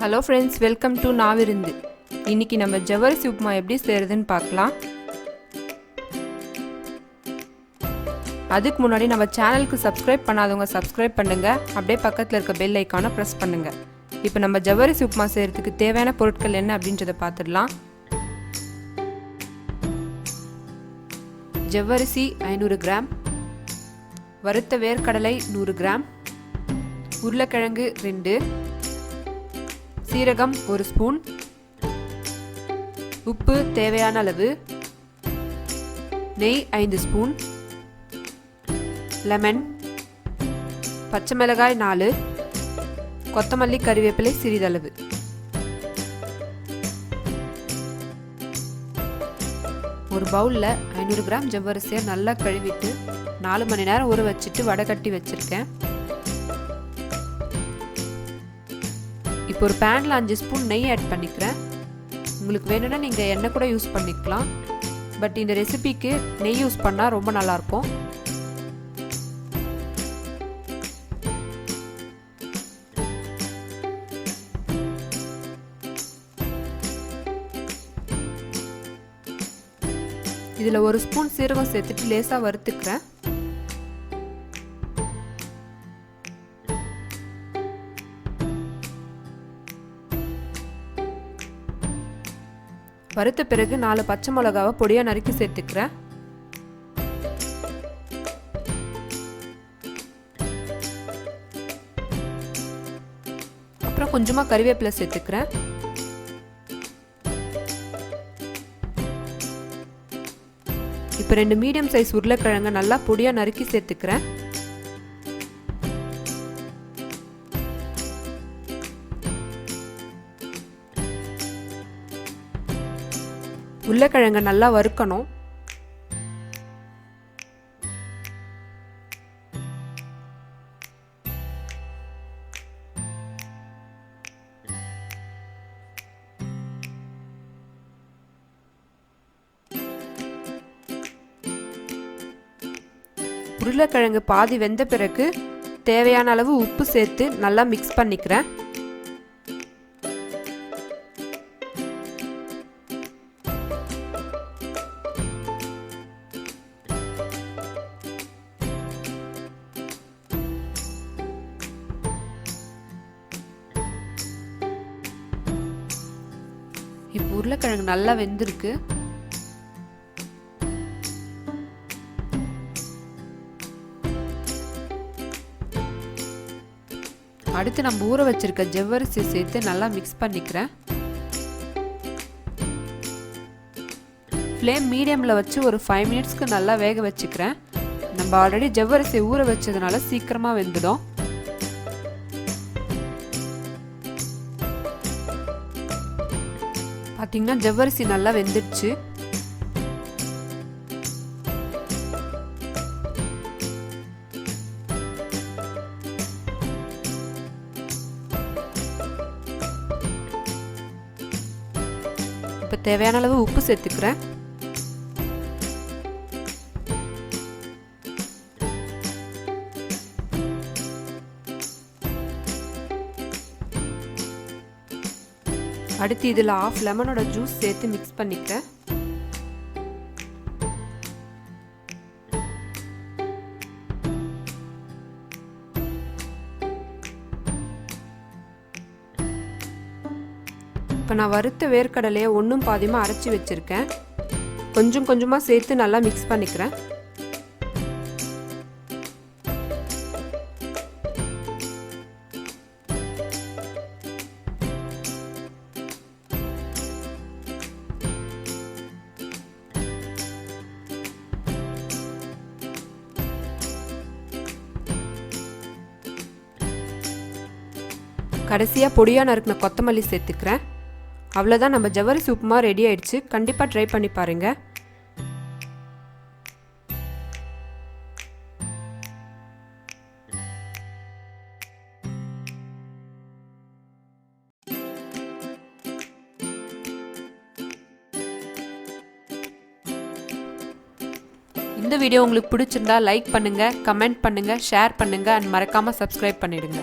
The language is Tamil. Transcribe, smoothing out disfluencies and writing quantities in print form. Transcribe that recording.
Hello friends, welcome to NAA VIRUNTHU. இன்னைக்கு நம்ம ஜவ்வரிசி உப்புமா எப்படி செய்யறதுன்னு பார்க்கலாம். அதுக்கு முன்னாடி நம்ம சேனலுக்கு subscribe பண்ணாதவங்க subscribe பண்ணுங்க. அப்படியே பக்கத்துல இருக்க bell ஐகானை press பண்ணுங்க. இப்போ நம்ம ஜவ்வரிசி உப்புமா செய்யறதுக்கு தேவையான பொருட்கள் என்ன அப்படின்றத பார்த்துடலாம். ஜவ்வரிசி 500 கிராம், வறுத்த வேர்க்கடலை 100 கிராம், உருளைக்கிழங்கு 2, சீரகம் 1 ஸ்பூன், உப்பு தேவையான அளவு, நெய் 5 ஸ்பூன், லெமன், பச்சை மிளகாய் 4, கொத்தமல்லி கறிவேப்பிலை சிறிதளவு. ஒரு பவுலில் 500 கிராம் ஜவ்வரிசியை நல்லா கழுவிட்டு 4 மணி நேரம் ஊற வச்சுட்டு வடகட்டி வச்சுருக்கேன். இப்போ ஒரு பேனில் 5 ஸ்பூன் நெய் ஆட் பண்ணிக்கிறேன். உங்களுக்கு வேணும்னா நீங்கள் எண்ணெய் கூட யூஸ் பண்ணிக்கலாம், பட் இந்த ரெசிபிக்கு நெய் யூஸ் பண்ணால் ரொம்ப நல்லாயிருக்கும். இதில் 1 ஸ்பூன் சீரகம் சேர்த்துட்டு லேசாக வறுத்துக்கிறேன். வறுத்த பிறகு 4 பச்சை மிளகாவை பொடியாக நறுக்கி சேர்த்துக்கிறேன். அப்புறம் கொஞ்சமாக கறிவேப்பிலை சேர்த்துக்கிறேன். இப்போ 2 மீடியம் சைஸ் உருளைக்கிழங்கு நல்லா பொடியாக நறுக்கி சேர்த்துக்கிறேன். உருளைக்கிழங்கை நல்லா வறுக்கணும். உருளைக்கிழங்கு பாதி வெந்த பிறகு தேவையான அளவு உப்பு சேர்த்து நல்லா மிக்ஸ் பண்ணிக்கிறேன். இப்போ உருளைக்கிழங்கு நல்லா வெந்திருக்கு. அடுத்து நம்ம ஊற வச்சிருக்க ஜவ்வரிசி சேர்த்து நல்லா மிக்ஸ் பண்ணிக்கிறேன். ஃப்ளேம் மீடியமில் வச்சு ஒரு 5 மினிட்ஸ்க்கு நல்லா வேக வச்சுக்கிறேன். நம்ம ஆல்ரெடி ஜவ்வரிசி ஊற வச்சதுனால சீக்கிரமாக வெந்துடும். பார்த்தீங்கன்னா ஜவ்வரிசி நல்லா வெந்துடுச்சு. இப்போ தேவையான அளவு உப்பு சேர்த்துக்கிறேன். அடுத்து இதில் 1/2 லெமனோட ஜூஸ் சேர்த்து மிக்ஸ் பண்ணிக்கிறேன். இப்போ நான் வறுத்த வேர்க்கடலையை ஒன்றும் பாதியமாக அரைச்சி வச்சுருக்கேன். கொஞ்சம் கொஞ்சமாக சேர்த்து நல்லா மிக்ஸ் பண்ணிக்கிறேன். கடைசியாக பொடியாக நறுக்கின கொத்தமல்லி சேர்த்துக்கிறேன். அவ்வளோதான், நம்ம ஜவ்வரிசி உப்புமா ரெடி ஆயிடுச்சு. கண்டிப்பாக ட்ரை பண்ணி பாருங்கள். இந்த வீடியோ உங்களுக்கு பிடிச்சிருந்தா லைக் பண்ணுங்கள், கமெண்ட் பண்ணுங்கள், ஷேர் பண்ணுங்கள் அண்ட் மறக்காமல் சப்ஸ்கிரைப் பண்ணிடுங்க.